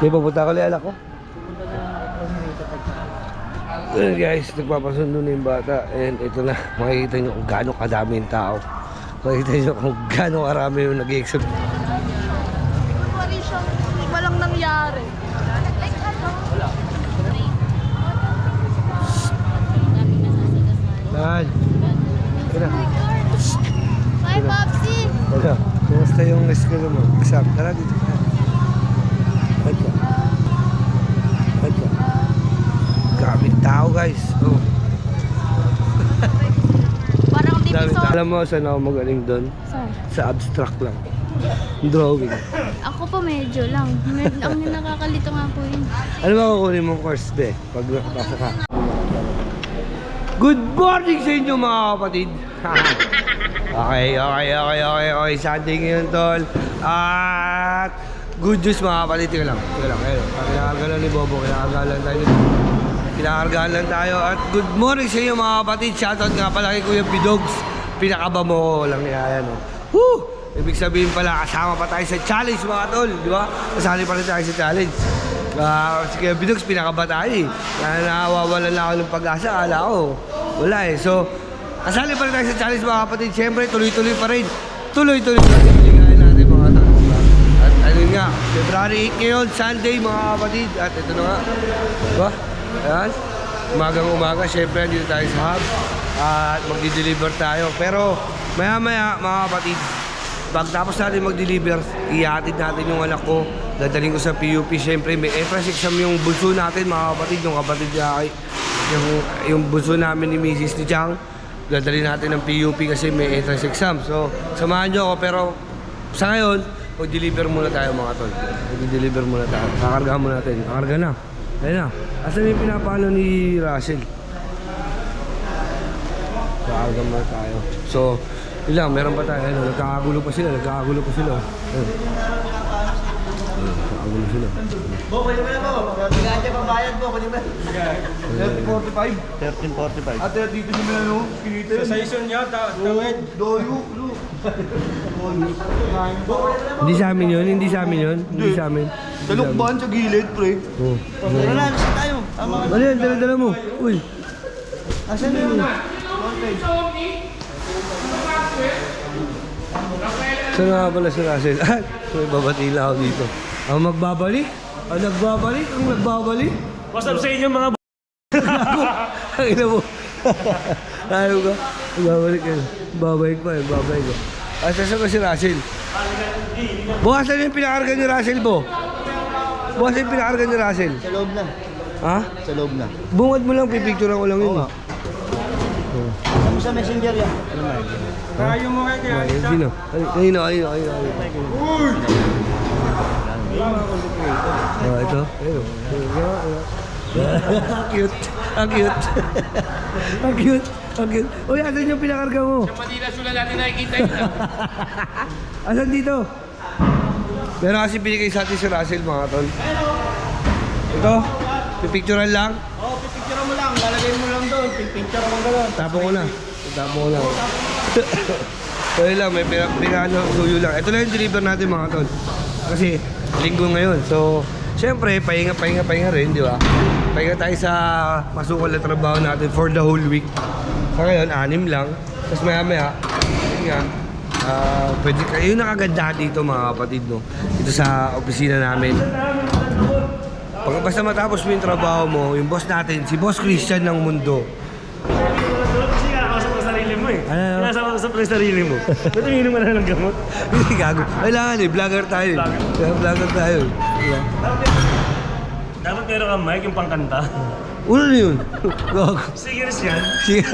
May pupunta ko lialak ko. Ayan guys, nagpapasundo na yung bata. And ito na, makikita nyo kung gaano kadami yung tao. Makikita nyo kung gaano karami yung nag-i-exhibit. Walang nangyari. Saan? Tara. Hi, Popsi! Tara. Kumusta yung school mo? Exam. Tara dito. Tara. Tara. Kaming tao guys. Oh. Parang diviso. Alam mo saan ako magaling doon? Saan? Sa abstract lang. Drawing. Ako pa medyo lang. Ang nakakalito nga po yun. Ano ba kukunin mong course be? Pag nakapasa ka. Good morning sa inyo mga kapatid. Okay. Sunday ngayon tol. At good news mga kapatid. Tika lang. Ayun. Kinakagalan ni Bobo. Kinakargahan lang tayo. At good morning sa inyo mga kapatid. Shoutout nga pala kay Kuya Pidogs. Pinakaba mo ko lang yan. Woo! Ibig sabihin pala, kasama pa tayo sa challenge mga tol, di ba? Kasali pa rin tayo sa challenge. Si Kuya Pidogs, pinakaba tayo eh. Nawawalan na ako ng pag-asa, akala ko. Wala eh. So, kasali pa rin tayo sa challenge mga kapatid. Siyempre, tuloy-tuloy pa rin. Tuloy-tuloy pa rin. Piligain natin mga tol. At ayun nga, February 8 ngayon, Sunday mga kapatid. At ito na nga. Diba? Ayan. Umagang-umaga, siyempre, dito tayo sa hub. At magdi-deliver tayo. Pero, maya-maya mga kapatid, pagtapos natin mag-deliver, ihatid natin yung anak ko. Dadaling ko sa PUP. Siyempre, may entrance exam yung bunso natin, mga kapatid. Yung kapatid niya, yung bunso namin ni Mrs. ni Chang. Dadalhin natin ng PUP kasi may entrance exam. So, samahan nyo ako. Pero, sa ngayon, mag-deliver muna tayo, mga tol. Mag-deliver muna tayo. Kakargahan muna natin. Kakarga na. Ayun na. Asan yung pinapalo ni Russell? Kakarga muna tayo. So, yun lang, meron pa tayo. Ano, nagkakagulo pa sila. Ayun. Nagkakagulo sila. Bo, pwede mo na bo. Bigaan niya pambayad mo. Pwede mo na. 13.45. 13.45. At dito niyo na no? Kinita yun. Sa season niya, tawid. Doyo. Hindi sa amin yun. Hindi sa amin. Dalukban sa gilid, pre. Oh. Tara na, nasa tayo. Ano yan? Dala mo. Uy. Asan yun? Saan nga pala si Russell? May babati lang ako dito. Ang magbabalik? Ang nagbabalik? What's up sa inyo mga Ang ina mo. Ayaw ka. Babalik ka. Babalik pa. Saan ba si Russell? Bukasan yung pinakarga ni Russell po. Bukasan yung pinakarga ni Russell. Sa loob na. Ha? Sa loob na. Bungad mo lang, pipicturean ko lang yun. Oo nga. Ano sa messenger yan? Ano na? Tayo mo kayo kaya Sino? Ayun. Ito. Ayun. Ang cute. Uy, asan yung pinakarga mo? Sa Manila sula natin nakikita yun. Asan dito? Pero kasi binigay sa atin si Russell mga tol. Ito, pipicturean lang. Oo, pipicture mo lang. Lalagay mo lang doon. Pipicture mo gano'n. Tapo ko na. So yun lang, may pinano, suyo lang. Ito lang yung deliver natin mga tol. Kasi linggo ngayon. So, syempre, pahinga rin, di ba? Pahinga tayo sa masukal na trabaho natin for the whole week. Sa ngayon, 6 lang. Tapos maya-maya, yun nga, pwede kayo yung nakagandahan dito mga kapatid, no? Dito sa opisina namin. Basta matapos mo yung trabaho mo, yung boss natin, si Boss Christian ng Mundo. Kasi kinakasap mo sarili mo eh. Ano? Kinakasap mo sarili mo. Ba't umiinom ka na ng gamot? Hindi gago. Kailangan eh, vlogger tayo. Vlogger tayo. Yeah. Dapat meron kang mic yung pangkanta. Uno na yun. Gago. Serious yan. Sige.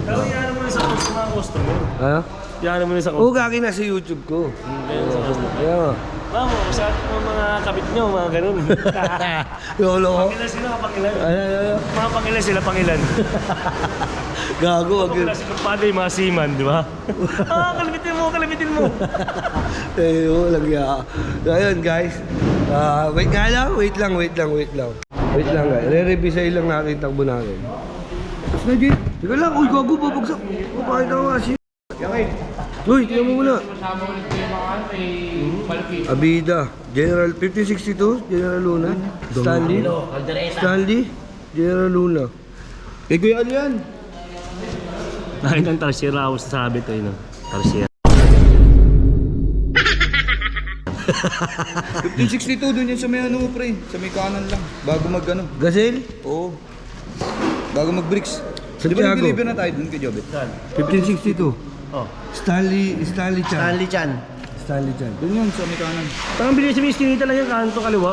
Pero yan mo na sa mga customer. Ano? Yan mo na sa Oo, customer. gagi na sa YouTube ko. Yan sa customer. Kaya nga. Mamo, sa mga kabit nyo, mga ganun. Lolo ko. Pangilan sila, pangilan. Ano? Mga pangilan sila, pangilan. Gago, wag yun. Mga sigurpado yung mga seaman, di ba? Kalamitin mo. Eh, walang ya. So, ayun guys. Wait nga lang. Wait lang guys. Re-revise lang natin yung takbo natin. Tapos na, Jay. Teka lang. Uy, gago, babagsak. Papakita ko nga siya. Uy, tingnan mo muna. Abida. General 1562, General Luna. Stanley. Stanley. General Luna. Eh, Kuya, ano yan? Nakita ang Tarsier ako sa sabi to yun. Tarsier. 1562 dun yan sa may ano, pre. Sa may kanan lang. Bago mag ano. Gazelle. Oo. Bago mag bricks. Di ba Santiago. nag-deliver na tayo dun kay Jobet? 1562. Oh. Stanley Chan. Chan. Stanley Chan. Dun yun, sa may kanan. Parang bilis sa miskinita lang yung kanto kaliwa.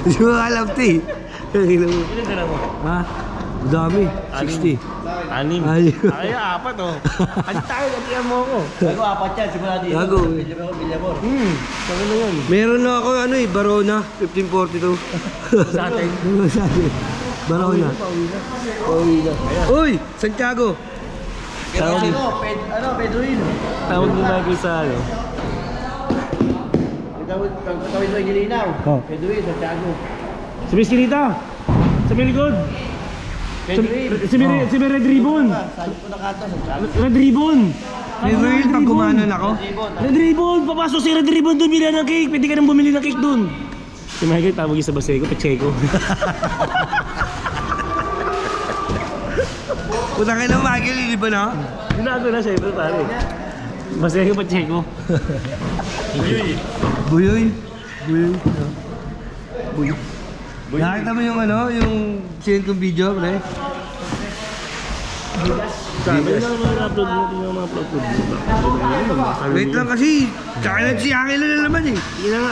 Hindi mo alam, te. Ilan dala mo? Ha? Dami. 60. Anim. Ay. Ay, apat oh. Ano tayo, latihan mo ako. Bago apat yan, simula dito. Gago. Bilyamor. Sabi na yun. Meron na ako ano eh, Barona, 1542. Sa atin. Ano sabi? Barona. Uy, Santiago. Tawag Pedroin. Tawag ni Michael sa ano. Tawid mo Angelinaw. Oh. Pedroin, Santiago. Sa miskinita. Sa may likod. Pedroin. Si may Red Ribbon. Saan po nakato? Santiago. Red Ribbon. May real pag kumanan ako. Red Ribbon. Papasok si Red Ribbon doon bili ng cake. Pwede ka nang bumili ng cake doon. Si Michael tawag yung sa Baseco, Pacheco. Punta kayo ng Magil, di ba na? Ginago na siyempre pare. Baseco, Pacheco. Buyoy. Buyoy. Buyoy. Nakita mo yung ano, yung send kong video, pre? Sabi na mga upload natin yung mga upload. Wait lang kasi, tsaka na si Angel na naman eh.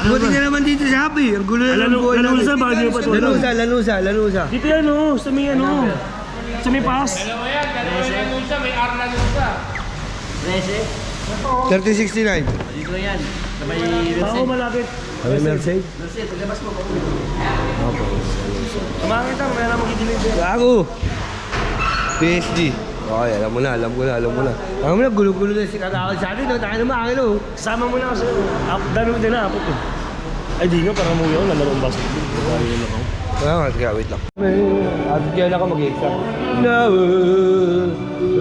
Buti na naman dito sa Happy. Ang gulo na ng buhay namin. Lanusa, bago yung patuloy. Lanusa. Dito yan oh, sa may ano. Sa may pass. 3069. Dito yan. Sa may Oo, malapit. Kami Mercedes. Merced, paglabas mo. Kumangit lang, kaya na mag-i-deliver. Gago. PSG. Okay, alam mo na. Alam mo na, gulo-gulo na si Kakao sa atin. Tayo naman, Angel oh. Sama mo na kasi. Dami ko din na, apot eh. Ay di nga, parang umuwi ako, lalaro ang basketball. Kaya yun ako. Kaya nga, sige, wait lang. At kaya ako mag-exam.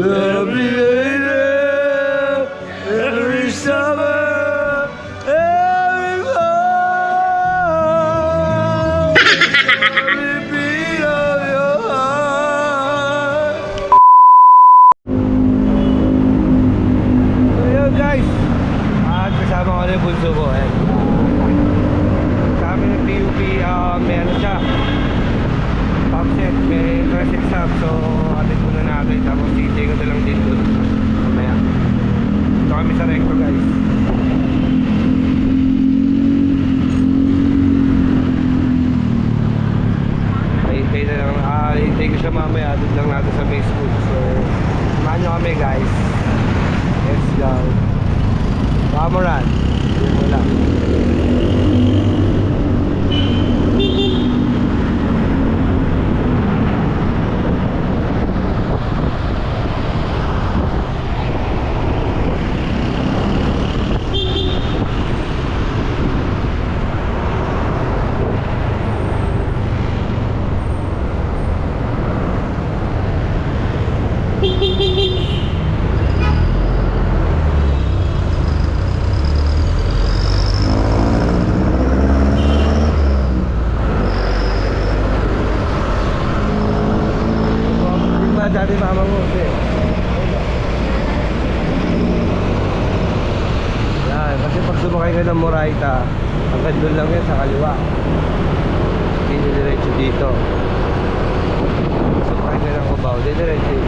Every day, every summer, every fall, every beat of your heart. So yun guys, at kasama ko na yung bunso ko. Kami ng PUP, meron siya. Upset, may first exam, so atin muna natin. Tapos DJ ko na lang din doon. Mamaya. Ito kami sa recto guys. Hintay na lang, hintay ko siya mamaya. Doon lang natin sa may school. So, samahan nyo kami guys. Let's go. Kamuran. Dito lang. Dati mama mo, yan, kasi pag sumakay ka ng Moraita, hanggang doon lang yan sa kaliwa. Hindi nyo diretso dito. Sumakay ka ng Cubao, di diretso.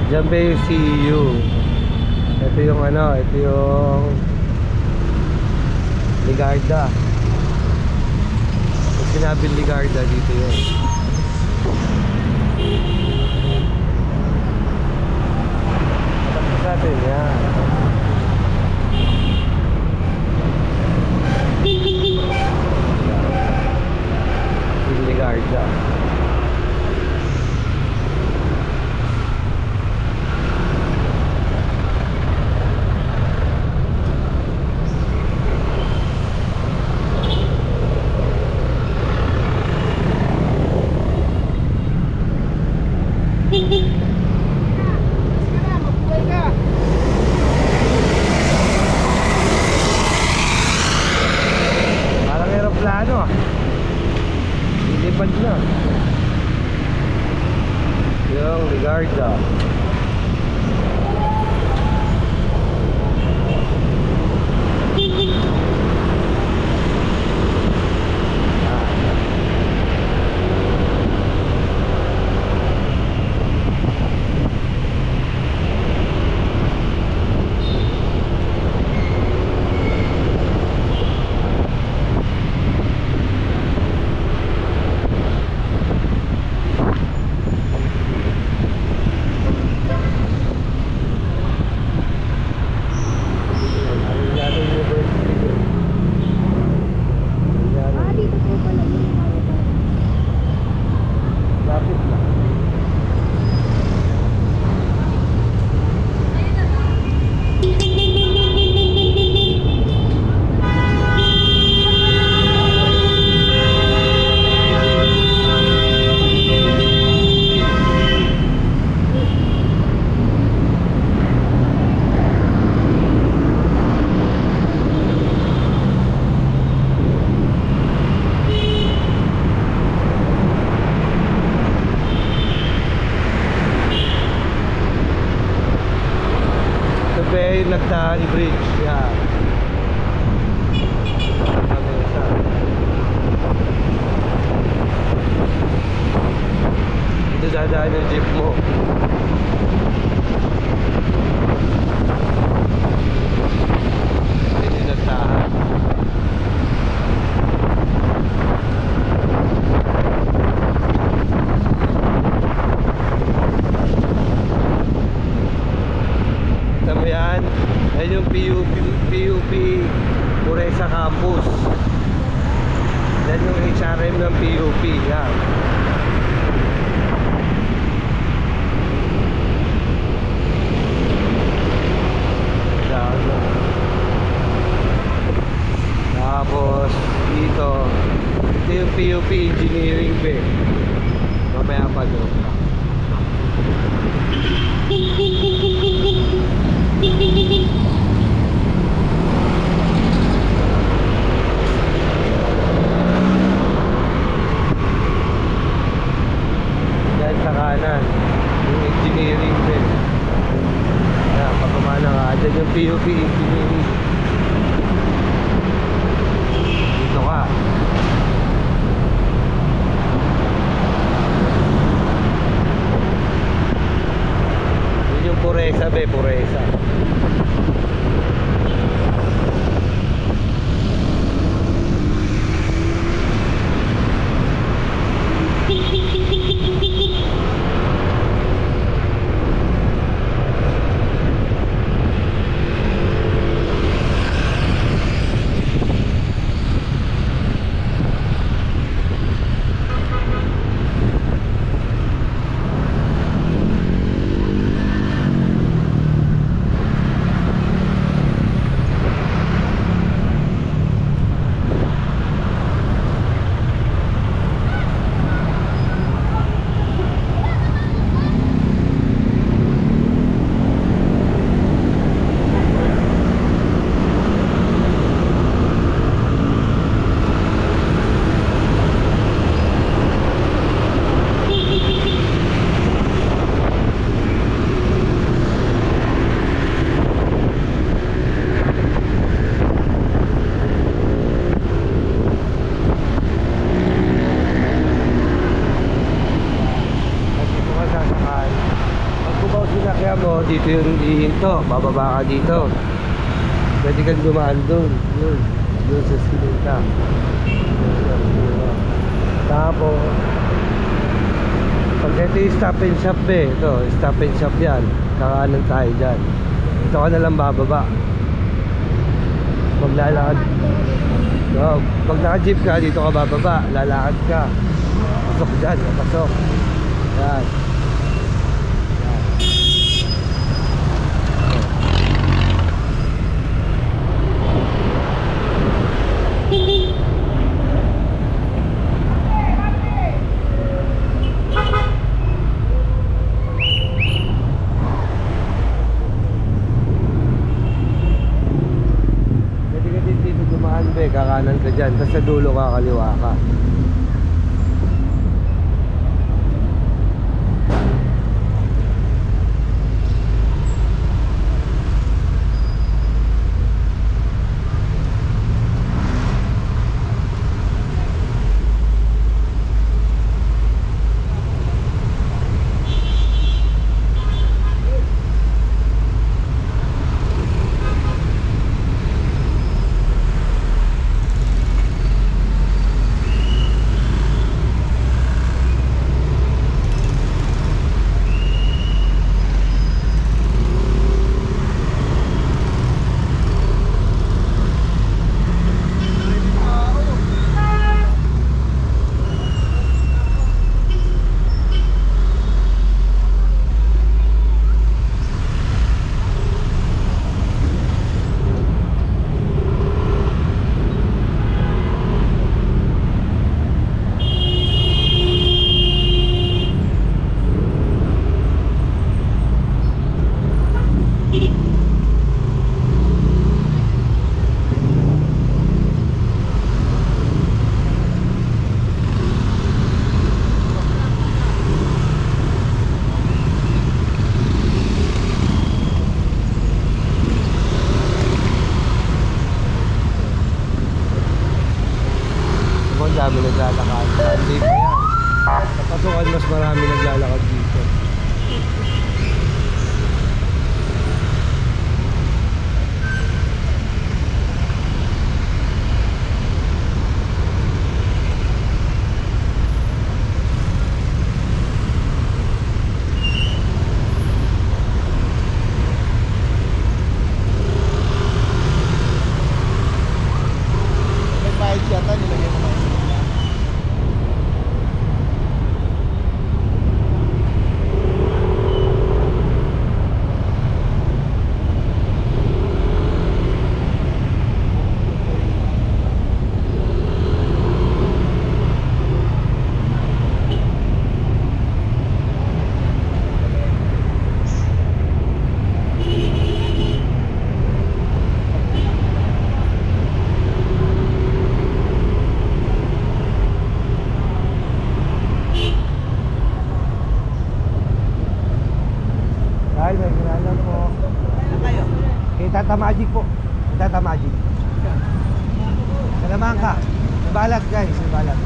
Diyan ba yung CU? Ito yung ano, ito yung Ligarda. Pag sinabing Ligarda, dito yun. Tapos natin, yan. Ligarda. Parang aeroplano ah. Lilipad na. Yung Ligarda. Dito po pala yung Lapit lang. Ito ba yung Nagdaan Bridge? Yan. Kami isa. Dito dadaan yung jeep mo. Ito yung Nagdaan. Tama yan. Yan yung PUP Puresa Campus. Yan yung HRM ng PUP. Yan. Yan. Tapos dito ito yung PUP Engineering Bay. Mamaya pa doon. Yan sa kanan yung engineering din. Yan, pagkumana ka dyan yung PUP engineering. Dito ka. Yun yung Puresa be, Puresa. Dito yung ihinto, bababa ka dito. Pwede kang dumaan doon. Yun. Doon sa Eskinita. Tapos, pag ito yung stop and shop ito, stop and shop yan. Kakaanan tayo dyan. Ito ka na lang bababa. Maglalakad. So, pag naka-jeep ka, dito ka bababa. Lalakad ka. Pasok dyan, pasok. Yan. Kakanan ka dyan, tapos sa dulo ka, kaliwa ka. Dami naglalakad. Hindi pa yan. Sa pasukan mas marami naglalakad dito. Nagbayad yata, nilagay mo na. Dahil may ginala po. Kay Tata Magic po. Tata Magic. Salamangka. May balag guys, may balag.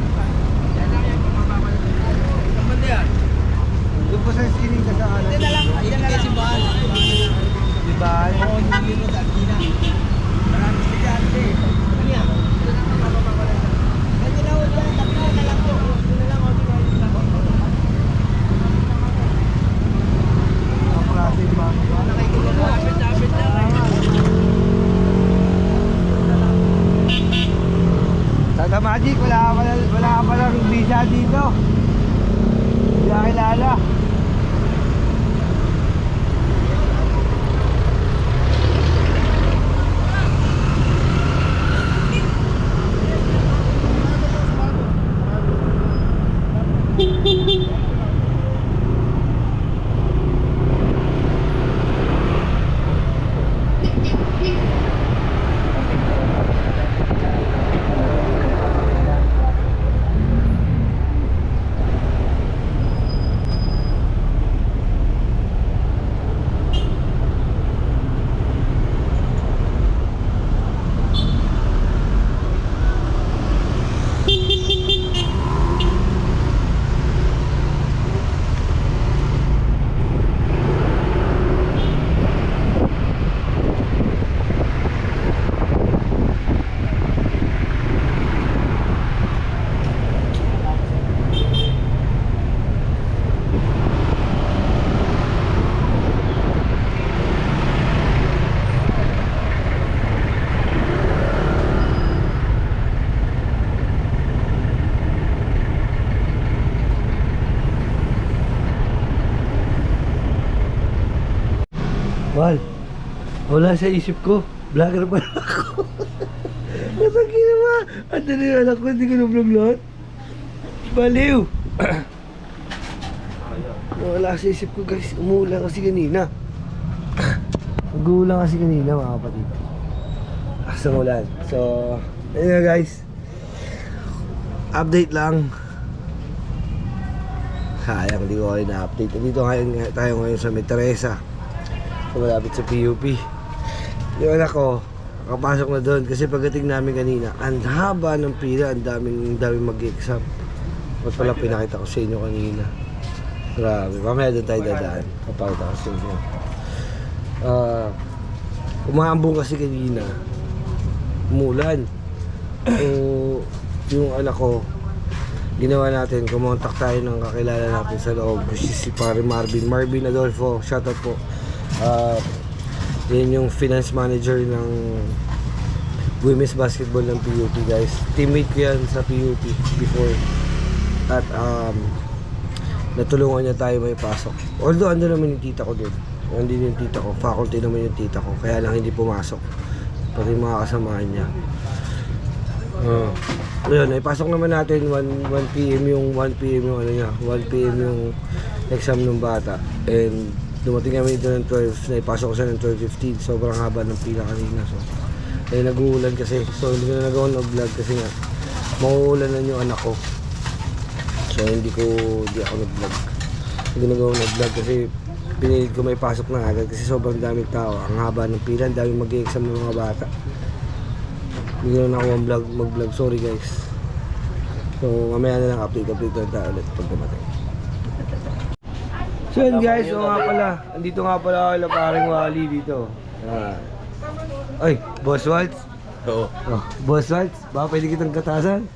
Doon po sa Eskinita sa kanan. Hindi na lang, yan na lang. Diba? Oo, hindi mo sa Agina. Maraming estudyante. Ano yan? Ganyan na ho dyan, tapi na lang po. Doon na lang, o, di ba? Ang klase ba? Nakikita mo, apit-apit na lang. Tata Magic, wala ka palang visa dito. Hindi ka kilala. Wala sa isip ko. Vlogger pa ako. Matangin naman. At ano yung anak ko, hindi ko na-vlog lahat. Baliw. Wala sa isip ko guys. Umuulan kasi kanina. Nag-uulan kasi kanina mga kapatid. Asang ulan. So, ayun nga guys. Update lang. Sayang, hindi ko kayo na-update. Dito tayo ngayon sa May Teresa. So, malapit sa PUP. Yung anak ko, nakapasok na doon. Kasi pagdating namin kanina, ang haba ng pila, ang daming mag-exam. Ba't pala pinakita ko sa inyo kanina. Grabe, mamaya doon tayo dadaan. Papakita ko sa inyo. Umaambong kasi kanina. Umulan. Yung anak ko, ginawa natin, kumontak tayo ng kakilala natin sa loob, which is si pare Marvin Adolfo, shoutout po. Yan yung finance manager ng women's basketball ng PUP guys. Teammate ko yan sa PUP before. At natulungan niya tayo may pasok. Although ando naman yung tita ko doon. Hindi yung tita ko, faculty naman yung tita ko, kaya lang hindi pumasok. Pati yung mga kasamahan niya. Ayun, ipasok naman natin 1 PM yung 1 PM yung ano niya, 1 PM yung exam ng bata. And dumating kami dito ng 12, naipasok ko siya ng 12:15. Sobrang haba ng pila kanina. So, ay nag-uulan kasi. So, hindi ko na nagawa ng vlog kasi nga mauulanan yung anak ko. So, hindi ako nag-vlog. Hindi nagawa ng vlog kasi pinilit ko may pasok na agad kasi sobrang daming tao. Ang haba ng pila, ang daming mag-i-exam ng mga bata. Hindi na ako mag-vlog. Sorry guys. So mamaya na lang update na tayo ulit pag dumating. So yun guys, so nga pala. Andito nga pala ako paring Wally dito. Ay, Boss Waltz? Oo. Oh, Boss Waltz, baka pwede kitang katasan?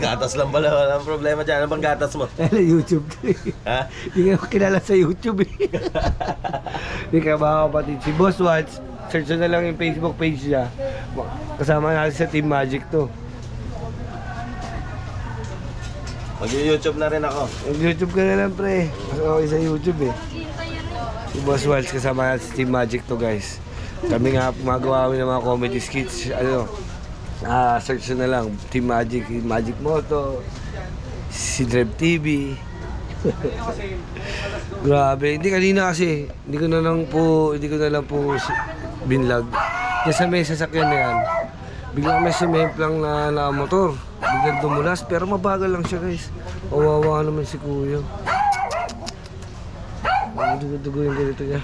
Gatas lang pala, walang problema dyan. Ano bang gatas mo? YouTube to eh. Ha? Hindi nga kilala sa YouTube eh. Hindi ka mga kapatid. Si Boss Waltz, search na lang yung Facebook page niya. Kasama natin sa Team Magic to. Mag-YouTube na rin ako. Mag-YouTube ka na lang pre. Mas okay sa YouTube eh. Si Boss Waltz kasama natin sa Team Magic to guys. Kami nga gumagawa kami ng mga comedy skits. Search na lang Team Magic, Magic Moto, si Drev TV. Grabe, hindi kanina kasi hindi ko na lang po binlog. Diyan sa may sasakyan na yan. Biglang may sumemplang na motor. Biglang dumulas pero mabagal lang siya guys. Kawawa naman si kuya. Dugo yung ganito niya.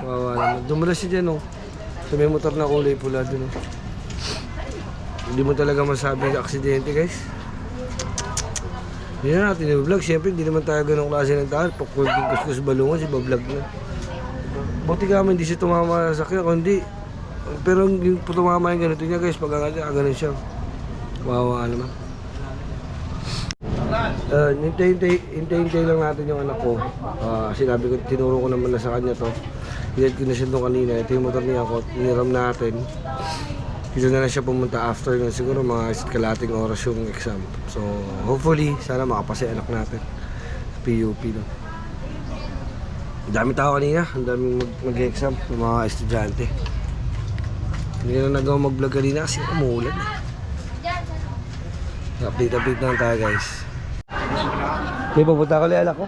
Kawawa naman. Dumulas siya dyan oh. So may motor na kulay pula dun oh. Hindi mo talaga masabi yung aksidente guys. Hindi na natin yung vlog. Siyempre hindi naman tayo ganong klase ng daan. Pakulting kuskus balungan, si bablog na. Buti kami hindi siya tumama sa sakyan, kundi. Pero yung tumama yung ganito niya guys, pag ganun siya. Wawa naman. Hintay lang natin yung anak ko. Sinabi ko, tinuro ko naman na sa kanya to. Hinad ko na siya doon kanina. Ito yung motor niya ko, tiniram natin. Dito na lang siya pumunta after nun. Siguro mga kalating oras yung exam. So, hopefully, sana makapasa yung anak natin sa PUP. No? Ang daming tao kanina. Ang daming mag-exam ng mga estudyante. Hindi na nagawa mag-vlog kanina kasi umuulan. Update na tayo guys. Okay, papunta ko lang anak ko.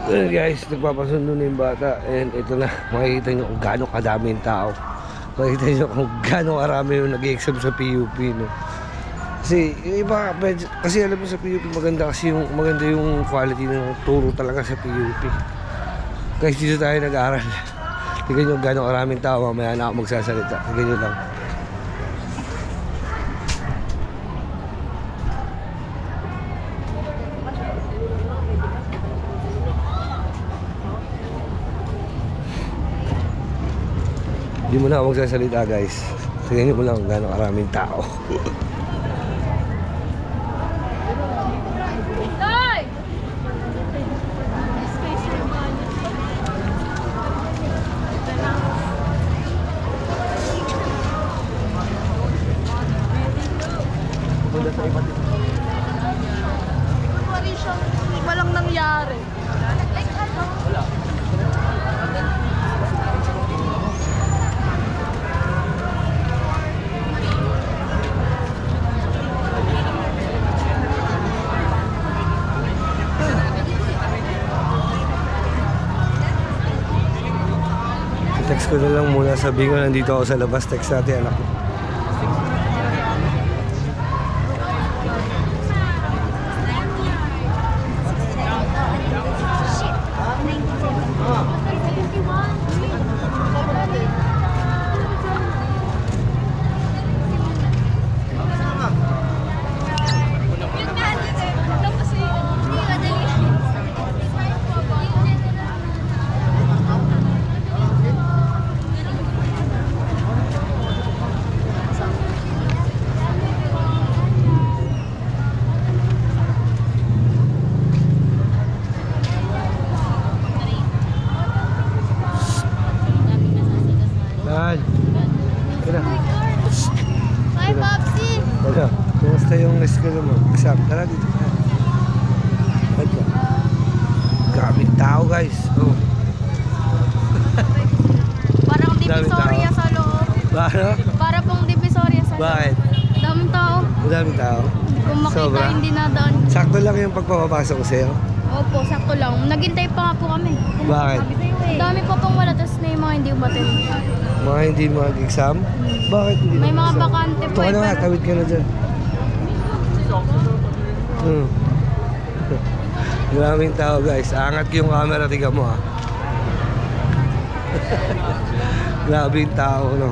Well guys, nagpapasundo na yung bata. And ito na, makikita nyo kung gaano kadami yung tao. Makikita nyo kung gaano karami yung nag-exam sa PUP. No? Kasi yung iba, kasi alam mo sa PUP maganda yung quality ng turo talaga sa PUP. Guys, dito tayo nag-aaral. Tignan nyo gaano karaming tao, mamaya na ako magsasalita. Tignan nyo lang. Hindi mo na ako magsasalita guys. Tingnan nyo mo lang gano'ng karaming tao. Tay! Walang nangyari. ko na lang muna sabihin ko nandito ako sa labas. Text natin anak ko. Dahil. Kaya. Hi, Popsi! Wala. Kumusta yung school mo? Exam. Tara dito. Wala. Grabing tao guys. Oh. Parang Daming divisoria tao. sa loob. Paano? Para pong divisoria sa loob. Bakit? Daming tao. Madaming tao. Kung makita Sobra. hindi nadaan. Sakto lang yung pagpapapasok ko sa'yo. Opo, sakto lang. Naghintay pa nga po kami. Bakit? Dami pa pong wala, tapos na yung mga hindi umatin. Mga hindi mag-exam? Bakit hindi May mga mag-exam? bakante Ito po ka eh, na nga, pero- tawid ka na dyan. Maraming tao guys. Angat ko yung camera, tiga mo ah. Grabe yung tao, no?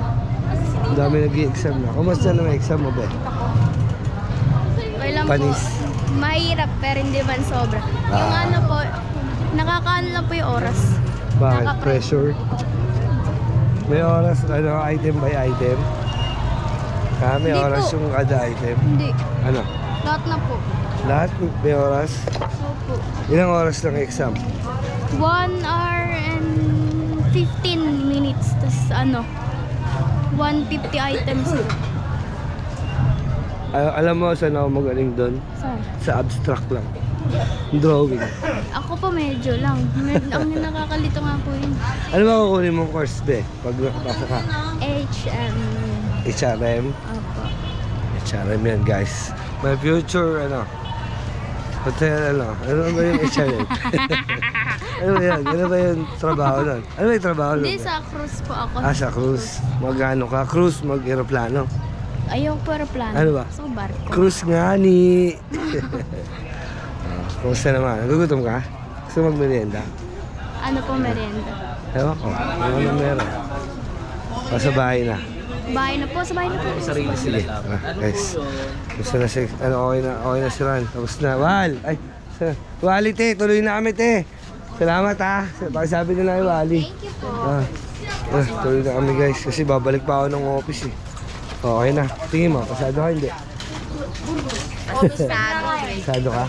Ang dami nag-i-exam na. Kumusta na may exam mo, be? Kailan Panis. po, mahirap pero hindi man sobra. Yung Ah. ano po, nakakaano lang po yung oras. Bakit? Nakaka-pressure. Pressure? May oras, ano, item by item? May Hindi oras po. yung kada item. Hindi. Ano? Lahat na po. Lahat may oras? Opo. Ilang oras lang exam? 1 hour and 15 minutes. Tapos ano, 150 items. Alam mo saan ako magaling doon? Saan? Sa abstract lang. Drawing. Ako po medyo lang. Ang nakakalito nga po yun. Ano ba kukunin mong course, be? Pag nakapasa ka? HM. HRM? Opo. HRM yan, guys. My future, ano? Hotel, ano? Ano ba yung HRM? Ano ba yan? Ano ba yung trabaho nun? Ano ba yung trabaho nun? Hindi, sa cruise po ako. Sa cruise. Mag-ano ka? Cruise, mag-aeroplano. Ayaw po aeroplano. Ano ba? So, barko. Cruise nga ni... Kumusta naman? Nagugutom ka? Gusto mag-merienda? Ano po merienda? Ewan ko. Ano meron? O sa bahay na? Bahay na po, sa bahay na po. Sarili sila Sige, guys. Gusto na si... Ano, okay na si Ran. Tapos na. Wal! Ay! Wali, te! Tuloy na kami, te! Salamat, ha! Pakisabi na lang, Wali. Thank you po. Tuloy na kami, guys. Kasi babalik pa ako ng office, eh. Okay na. Tingin mo, pasado ka, hindi? Almost. Pasado ka?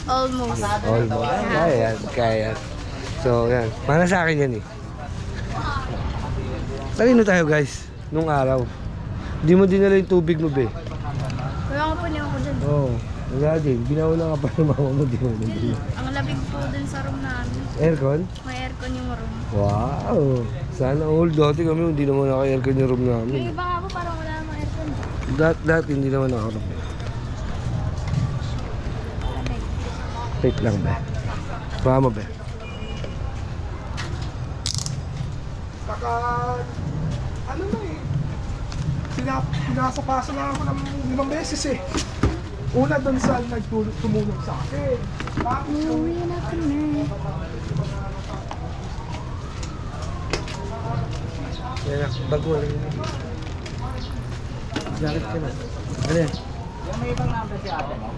Almost. Almost. Kaya yan, kaya yan. So, yan. Para sa akin yan, eh. Talino tayo, guys. Nung araw. Hindi mo dinala yung tubig mo, be. Kaya nga po niyo ako dyan. Oo. Wala din. Binauna ka pa ng mama mo, di mo dinala. Ang labig po dun sa room namin. Aircon? May aircon yung room. Wow. Sana all. Dati kami, hindi naman naka-aircon yung room Yung namin. iba nga po parang wala namang aircon. Dati hindi naman naka-room. Wait lang, be. Baka mo, be. Saka, ano na eh. Pinasapasa na ako ng 5 beses eh. Una doon sa tumulong sa akin. Tapos Uwi na kami. Yan na, bago lang yun. Jacket ka na. Ano yan? May ibang number si ate mo?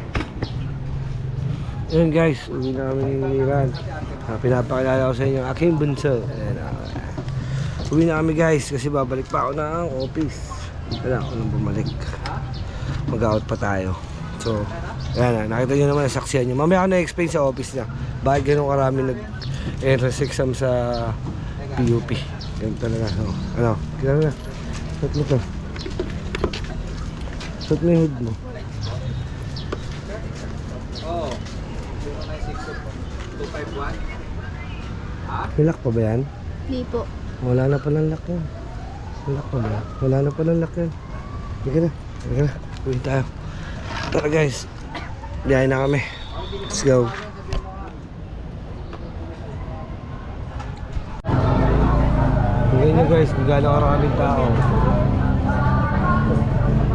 Ayun guys, uwi na kami ni Ran. Pinapakilala ko sa inyo ang aking bunso. Ayan, uwi na kami guys kasi babalik pa ako ng office. Wala ako nang bumalik. Mag-out pa tayo. So, ayan na, nakita nyo naman, nasaksihan nyo. Mamaya ako na-explain sa office na bakit ganun karami nag-entrance exam sa PUP. Ganun talaga. Ano? Kaya na. Suot mo to. Suot mo yung hood mo. May lock pa ba yan? Hindi po. Wala na palang lock yan. May lock pa ba? Wala na palang lock yan. Halika na. Halika na. Uwi tayo. Tara guys. Biyahe na kami. Let's go. Tingnan nyo guys, kung gaano karaming tao.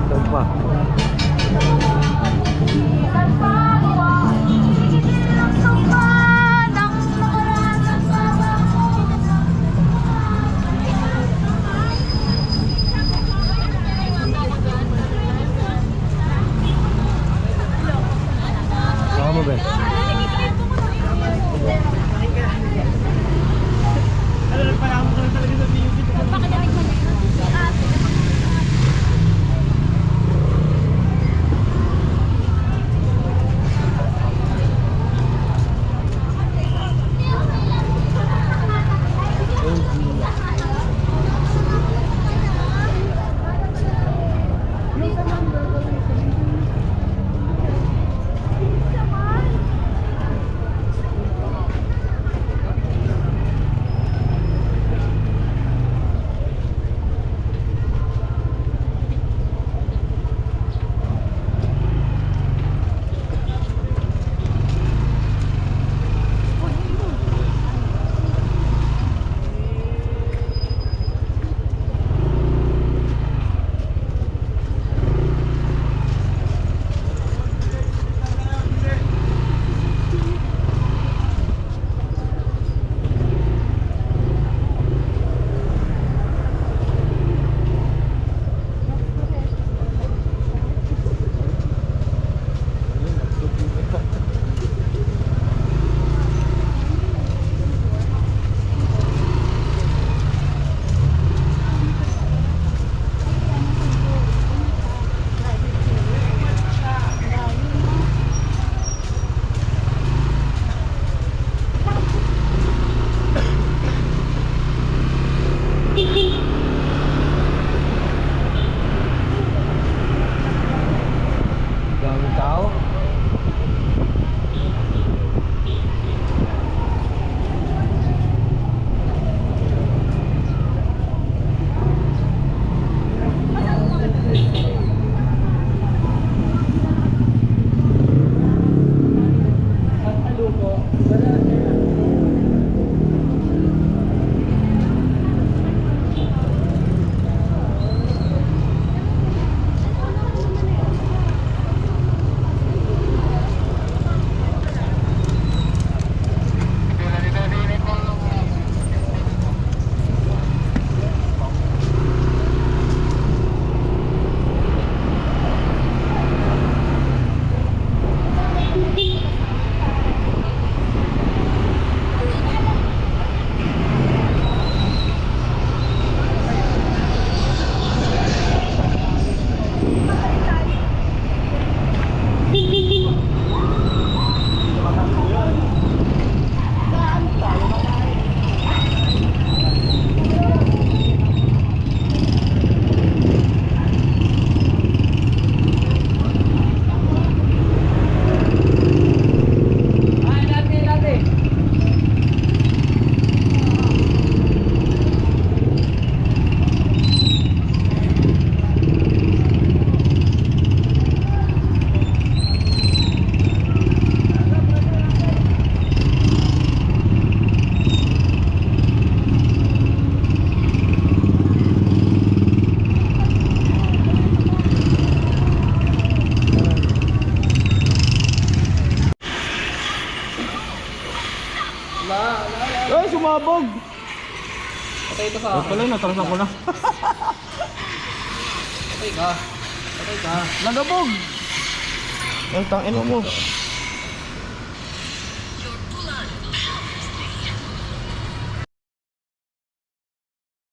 Ito pa. Saka mo ba? Daming tao. Ay, sumabog! Patay ito sa Ay, pala, natrasan ko na. Patay ka. Patay ka. Nagabog! Ang tangin mo.